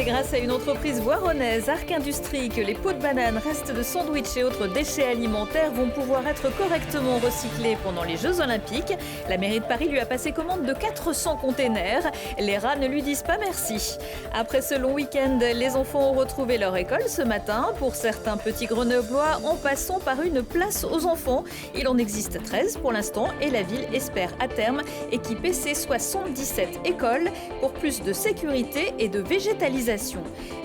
grâce à une entreprise voironnaise, Arc Industrie, que les pots de banane, restes de sandwich et autres déchets alimentaires vont pouvoir être correctement recyclés pendant les Jeux Olympiques. La mairie de Paris lui a passé commande de 400 containers. Les rats ne lui disent pas merci. Après ce long week-end, les enfants ont retrouvé leur école ce matin. Pour certains petits Grenoblois, en passant par une place aux enfants. Il en existe 13 pour l'instant et la ville espère à terme équiper ses 77 écoles pour plus de sécurité et de végétalisation.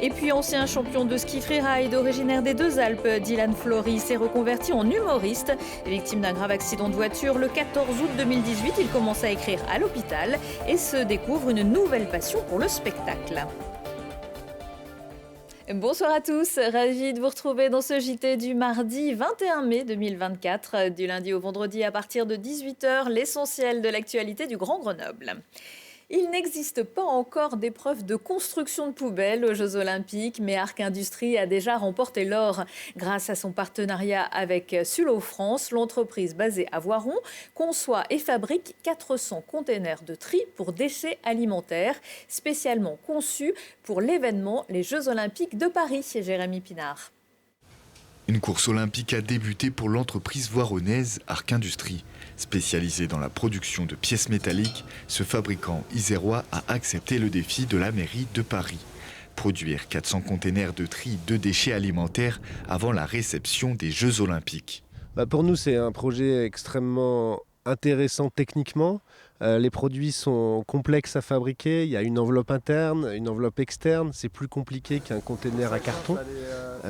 Et puis ancien champion de ski freeride originaire des Deux-Alpes, Dylan Flory s'est reconverti en humoriste. Victime d'un grave accident de voiture le 14 août 2018, il commence à écrire à l'hôpital et se découvre une nouvelle passion pour le spectacle. Bonsoir à tous, ravi de vous retrouver dans ce JT du mardi 21 mai 2024. Du lundi au vendredi à partir de 18h, l'essentiel de l'actualité du Grand Grenoble. Il n'existe pas encore d'épreuve de construction de poubelles aux Jeux Olympiques, mais Arc Industrie a déjà remporté l'or. Grâce à son partenariat avec Sulo France, l'entreprise basée à Voiron conçoit et fabrique 400 containers de tri pour déchets alimentaires, spécialement conçus pour l'événement Les Jeux Olympiques de Paris. Jérémy Pinard. Une course olympique a débuté pour l'entreprise voironnaise Arc Industrie. Spécialisée dans la production de pièces métalliques, ce fabricant isérois a accepté le défi de la mairie de Paris. Produire 400 containers de tri de déchets alimentaires avant la réception des Jeux Olympiques. Pour nous, c'est un projet extrêmement intéressant techniquement. Les produits sont complexes à fabriquer, il y a une enveloppe interne, une enveloppe externe, c'est plus compliqué qu'un container à carton,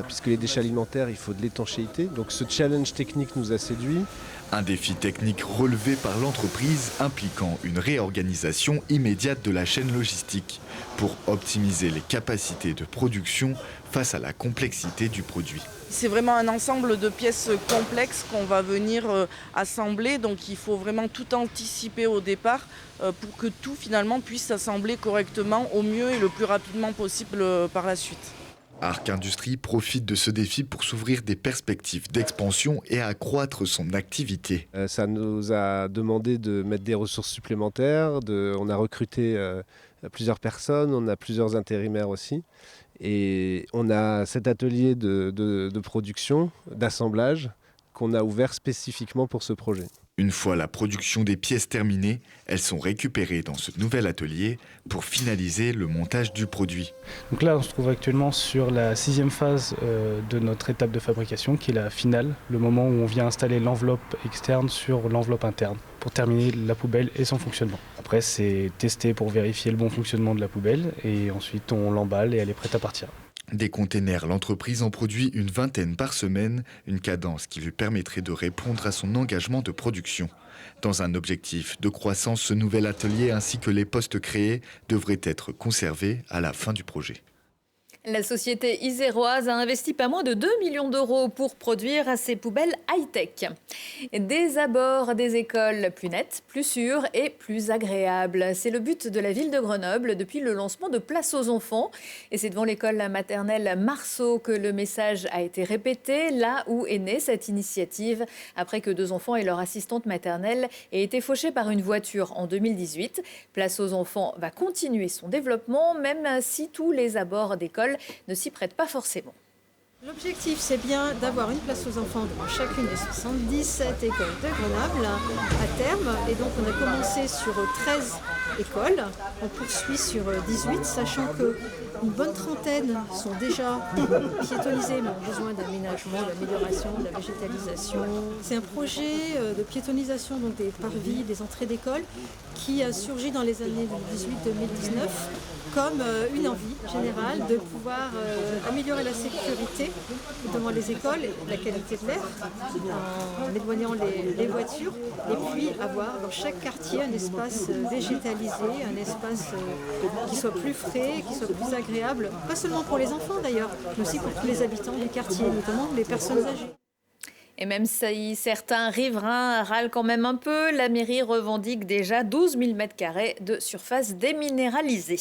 puisque les déchets alimentaires, il faut de l'étanchéité. Donc ce challenge technique nous a séduit. Un défi technique relevé par l'entreprise impliquant une réorganisation immédiate de la chaîne logistique pour optimiser les capacités de production face à la complexité du produit. C'est vraiment un ensemble de pièces complexes qu'on va venir assembler, donc il faut vraiment tout anticiper au départ pour que tout finalement puisse s'assembler correctement au mieux et le plus rapidement possible par la suite. Arc Industrie profite de ce défi pour s'ouvrir des perspectives d'expansion et accroître son activité. Ça nous a demandé de mettre des ressources supplémentaires, on a recruté plusieurs personnes, on a plusieurs intérimaires aussi. Et on a cet atelier de production, d'assemblage, qu'on a ouvert spécifiquement pour ce projet. Une fois la production des pièces terminée, elles sont récupérées dans ce nouvel atelier pour finaliser le montage du produit. Donc là, on se trouve actuellement sur la 6e phase de notre étape de fabrication, qui est la finale, le moment où on vient installer l'enveloppe externe sur l'enveloppe interne pour terminer la poubelle et son fonctionnement. Après, c'est testé pour vérifier le bon fonctionnement de la poubelle et ensuite on l'emballe et elle est prête à partir. Des containers, l'entreprise en produit une vingtaine par semaine, une cadence qui lui permettrait de répondre à son engagement de production. Dans un objectif de croissance, ce nouvel atelier ainsi que les postes créés devraient être conservés à la fin du projet. La société iséroise a investi pas moins de 2 millions d'euros pour produire ces poubelles high-tech. Des abords des écoles plus nets, plus sûrs et plus agréables. C'est le but de la ville de Grenoble depuis le lancement de Place aux enfants. Et c'est devant l'école maternelle Marceau que le message a été répété, là où est née cette initiative, après que 2 enfants et leur assistante maternelle aient été fauchés par une voiture en 2018. Place aux enfants va continuer son développement, même si tous les abords d'école ne s'y prête pas forcément. L'objectif, c'est bien d'avoir une place aux enfants dans chacune des 77 écoles de Grenoble à terme. Et donc, on a commencé sur 13 écoles. On poursuit sur 18, sachant qu'une bonne trentaine sont déjà piétonnisées, mais ont besoin d'aménagement, d'amélioration, de la végétalisation. C'est un projet de piétonnisation donc des parvis, des entrées d'école, qui a surgi dans les années 2018-2019 comme une envie générale de pouvoir améliorer la sécurité devant les écoles, la qualité de l'air, en éloignant les voitures, et puis avoir dans chaque quartier un espace végétalisé, un espace qui soit plus frais, qui soit plus agréable, pas seulement pour les enfants d'ailleurs, mais aussi pour tous les habitants du quartier, notamment les personnes âgées. Et même si certains riverains râlent quand même un peu, la mairie revendique déjà 12 000 m² de surface déminéralisée.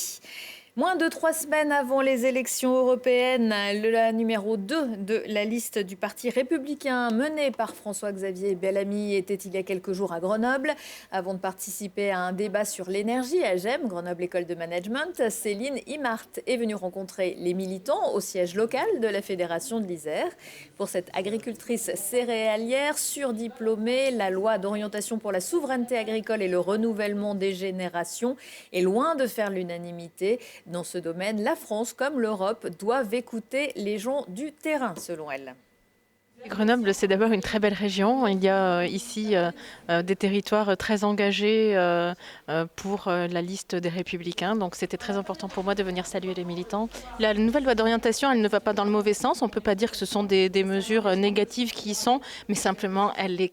Moins de 3 semaines avant les élections européennes, la numéro 2 de la liste du Parti républicain menée par François-Xavier Bellamy était il y a quelques jours à Grenoble. Avant de participer à un débat sur l'énergie à GEM, Grenoble École de Management, Céline Imart est venue rencontrer les militants au siège local de la Fédération de l'Isère. Pour cette agricultrice céréalière surdiplômée, la loi d'orientation pour la souveraineté agricole et le renouvellement des générations est loin de faire l'unanimité. Dans ce domaine, la France comme l'Europe doivent écouter les gens du terrain, selon elle. Grenoble, c'est d'abord une très belle région. Il y a ici des territoires très engagés pour la liste des Républicains. Donc c'était très important pour moi de venir saluer les militants. La nouvelle loi d'orientation, elle ne va pas dans le mauvais sens. On ne peut pas dire que ce sont des mesures négatives qui y sont, mais simplement elle est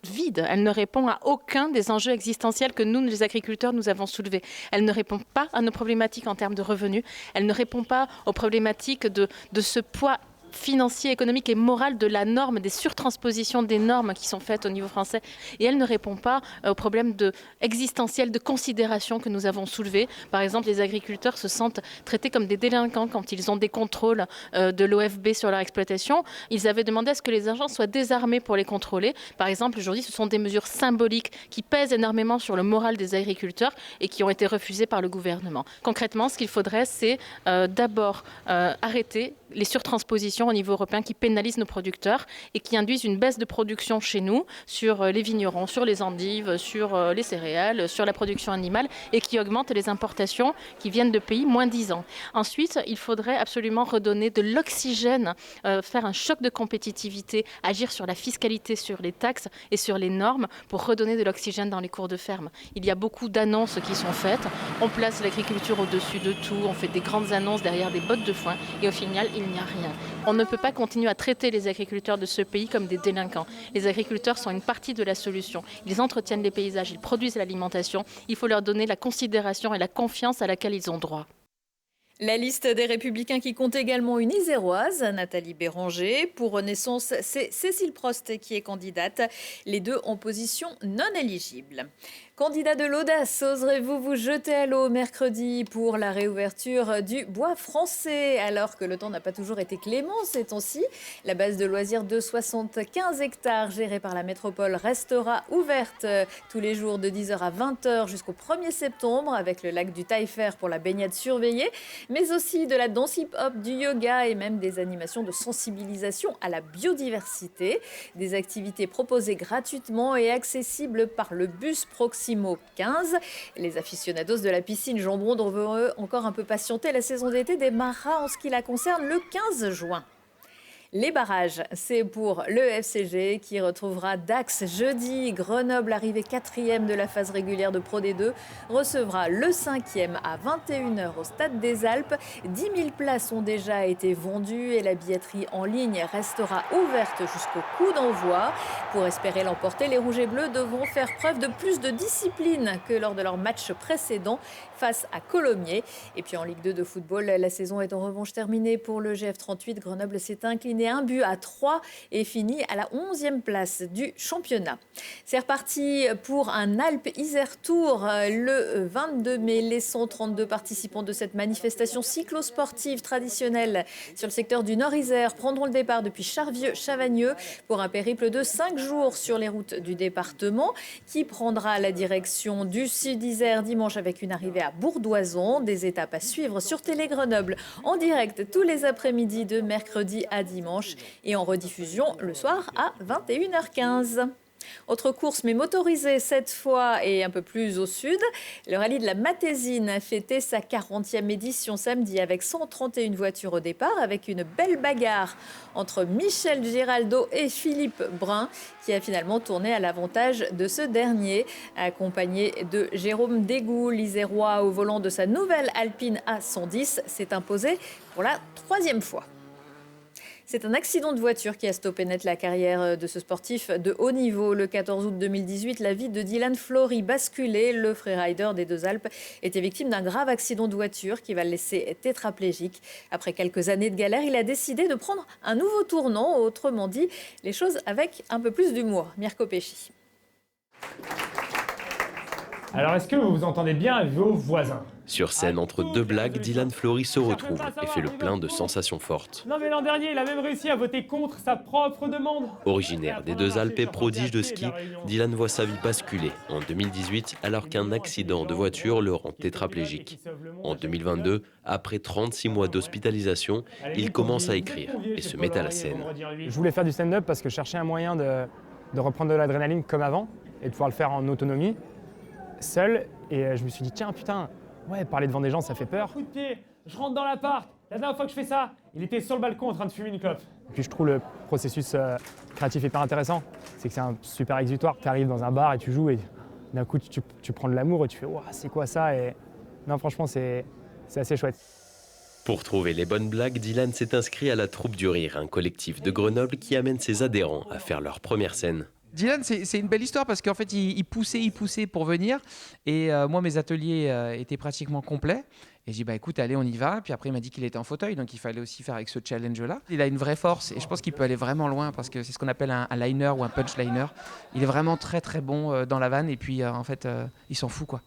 vide. Elle ne répond à aucun des enjeux existentiels que nous, les agriculteurs, nous avons soulevés. Elle ne répond pas à nos problématiques en termes de revenus. Elle ne répond pas aux problématiques de ce poids financier, économique et moral de la norme, des surtranspositions des normes qui sont faites au niveau français. Et elle ne répond pas aux problèmes existentiels de considération que nous avons soulevés. Par exemple, les agriculteurs se sentent traités comme des délinquants quand ils ont des contrôles de l'OFB sur leur exploitation. Ils avaient demandé à ce que les agents soient désarmés pour les contrôler. Par exemple, aujourd'hui, ce sont des mesures symboliques qui pèsent énormément sur le moral des agriculteurs et qui ont été refusées par le gouvernement. Concrètement, ce qu'il faudrait, c'est d'abord arrêter les surtranspositions au niveau européen qui pénalisent nos producteurs et qui induisent une baisse de production chez nous sur les vignerons, sur les endives, sur les céréales, sur la production animale et qui augmentent les importations qui viennent de pays moins 10 ans. Ensuite, il faudrait absolument redonner de l'oxygène, faire un choc de compétitivité, agir sur la fiscalité, sur les taxes et sur les normes pour redonner de l'oxygène dans les cours de ferme. Il y a beaucoup d'annonces qui sont faites. On place l'agriculture au-dessus de tout, on fait des grandes annonces derrière des bottes de foin et au final, il n'y a rien. On ne peut pas continuer à traiter les agriculteurs de ce pays comme des délinquants. Les agriculteurs sont une partie de la solution. Ils entretiennent les paysages, ils produisent l'alimentation. Il faut leur donner la considération et la confiance à laquelle ils ont droit. La liste des Républicains qui compte également une Iséroise, Nathalie Béranger. Pour Renaissance, c'est Cécile Prost qui est candidate, les deux en position non éligible. Candidat de l'audace, oserez-vous vous jeter à l'eau mercredi pour la réouverture du bois français? Alors que le temps n'a pas toujours été clément ces temps-ci, la base de loisirs de 75 hectares gérée par la métropole restera ouverte tous les jours de 10h à 20h jusqu'au 1er septembre avec le lac du Taillefer pour la baignade surveillée, mais aussi de la danse hip-hop, du yoga et même des animations de sensibilisation à la biodiversité. Des activités proposées gratuitement et accessibles par le bus Proximo 15. Les aficionados de la piscine Jean Bron devront encore un peu patienter. La saison d'été démarrera en ce qui la concerne le 15 juin. Les barrages, c'est pour le FCG qui retrouvera Dax jeudi. Grenoble, arrivée 4e de la phase régulière de Pro D2, recevra le 5e à 21h au Stade des Alpes. 10 000 places ont déjà été vendues et la billetterie en ligne restera ouverte jusqu'au coup d'envoi. Pour espérer l'emporter, les Rouges et Bleus devront faire preuve de plus de discipline que lors de leur match précédent face à Colomiers. Et puis en Ligue 2 de football, la saison est en revanche terminée pour le GF38. Grenoble s'est incliné 1-3 et finit à la 11e place du championnat. C'est reparti pour un Alpes-Isère Tour le 22 mai. Les 132 participants de cette manifestation cyclosportive traditionnelle sur le secteur du Nord-Isère prendront le départ depuis Charvieux-Chavagneux pour un périple de 5 jours sur les routes du département qui prendra la direction du Sud-Isère dimanche avec une arrivée à Bourdoisan. Des étapes à suivre sur Télé Grenoble en direct tous les après-midi de mercredi à dimanche et en rediffusion le soir à 21h15. Autre course mais motorisée cette fois et un peu plus au sud, le rallye de la Matésine a fêté sa 40e édition samedi avec 131 voitures au départ, avec une belle bagarre entre Michel Giraldo et Philippe Brun qui a finalement tourné à l'avantage de ce dernier, accompagné de Jérôme Dégout, l'Isérois au volant de sa nouvelle Alpine A110, s'est imposé pour la 3e fois. C'est un accident de voiture qui a stoppé net la carrière de ce sportif de haut niveau. Le 14 août 2018, la vie de Dylan Flory basculait. Le freerider des Deux-Alpes était victime d'un grave accident de voiture qui va le laisser tétraplégique. Après quelques années de galère, il a décidé de prendre un nouveau tournant, autrement dit, les choses avec un peu plus d'humour. Mirko Pesci. Alors est-ce que vous vous entendez bien avec vos voisins? Sur scène, entre deux blagues, Dylan Fleury se retrouve et fait le plein de sensations fortes. Non mais l'an dernier, il a même réussi à voter contre sa propre demande. Originaire des Deux Alpes et prodige de ski, Dylan voit sa vie basculer en 2018 alors qu'un accident de voiture le rend tétraplégique. En 2022, après 36 mois d'hospitalisation, il commence à écrire et se met à la scène. Je voulais faire du stand-up parce que je cherchais un moyen de reprendre de l'adrénaline comme avant et de pouvoir le faire en autonomie, seul. Et je me suis dit, tiens, putain, ouais, parler devant des gens, ça fait peur. Coup de pied, je rentre dans l'appart. La dernière fois que je fais ça, il était sur le balcon en train de fumer une clope. Et puis je trouve le processus créatif hyper intéressant. C'est que c'est un super exutoire. Tu arrives dans un bar et tu joues et d'un coup, tu prends de l'amour et tu fais, waouh, c'est quoi ça? Et non, franchement, c'est assez chouette. Pour trouver les bonnes blagues, Dylan s'est inscrit à la Troupe du Rire, un collectif de Grenoble qui amène ses adhérents à faire leur première scène. Dylan, c'est une belle histoire parce qu'en fait, il poussait pour venir. Et moi, mes ateliers étaient pratiquement complets. Et j'ai dit, bah écoute, allez, on y va. Puis après, il m'a dit qu'il était en fauteuil, donc il fallait aussi faire avec ce challenge-là. Il a une vraie force et je pense qu'il peut aller vraiment loin parce que c'est ce qu'on appelle un liner ou un punchliner. Il est vraiment très très bon dans la vanne et puis en fait, il s'en fout quoi.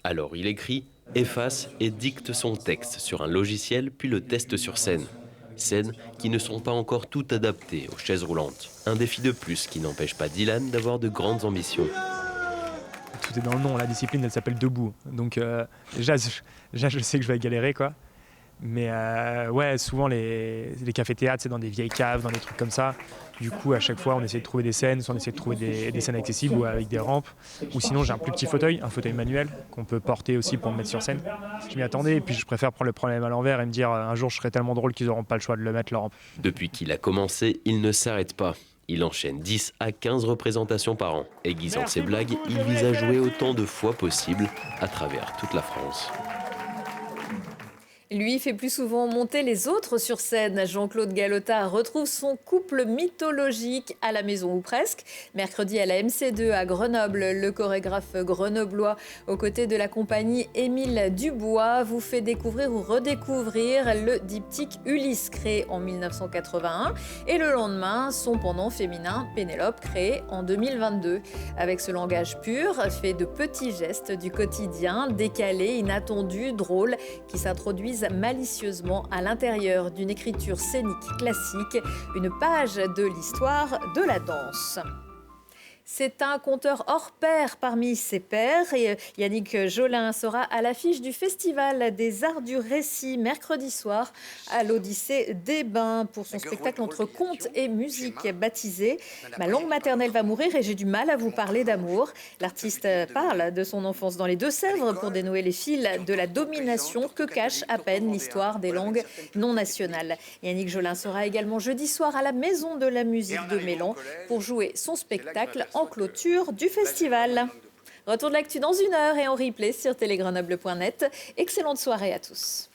Alors il écrit, efface et dicte son texte sur un logiciel puis le teste sur scène. Scènes qui ne sont pas encore toutes adaptées aux chaises roulantes. Un défi de plus qui n'empêche pas Dylan d'avoir de grandes ambitions. Tout est dans le nom, la discipline elle s'appelle debout. Donc déjà je sais que je vais galérer quoi. Mais ouais, souvent les cafés-théâtres c'est dans des vieilles caves, dans des trucs comme ça. Du coup à chaque fois on essaie de trouver des scènes, soit on essaie de trouver des scènes accessibles ou avec des rampes. Ou sinon j'ai un plus petit fauteuil, un fauteuil manuel qu'on peut porter aussi pour me mettre sur scène. Je m'y attendais et puis je préfère prendre le problème à l'envers et me dire un jour je serai tellement drôle qu'ils n'auront pas le choix de le mettre leur rampe. Depuis qu'il a commencé, il ne s'arrête pas. Il enchaîne 10 à 15 représentations par an. Aiguisant ses blagues, il vise à jouer autant de fois possible à travers toute la France. Lui fait plus souvent monter les autres sur scène. Jean-Claude Galota retrouve son couple mythologique à la maison ou presque. Mercredi à la MC2 à Grenoble, le chorégraphe grenoblois aux côtés de la compagnie Émile Dubois vous fait découvrir ou redécouvrir le diptyque Ulysse créé en 1981 et le lendemain son pendant féminin Pénélope créé en 2022. Avec ce langage pur, fait de petits gestes du quotidien, décalés, inattendus, drôles, qui s'introduisent malicieusement à l'intérieur d'une écriture scénique classique, une page de l'histoire de la danse. C'est un conteur hors pair parmi ses pairs. Et Yannick Jolin sera à l'affiche du Festival des Arts du Récit mercredi soir à l'Odyssée des Bains pour son spectacle entre contes et musique baptisé « Ma langue maternelle va mourir et j'ai du mal à vous parler d'amour ». L'artiste parle de son enfance dans les Deux-Sèvres pour dénouer les fils de la domination que cache à peine l'histoire des langues non nationales. Yannick Jolin sera également jeudi soir à la Maison de la musique de Mélan pour jouer son spectacle en clôture du festival. Retour de l'actu dans 1 heure et en replay sur télégrenoble.net. Excellente soirée à tous.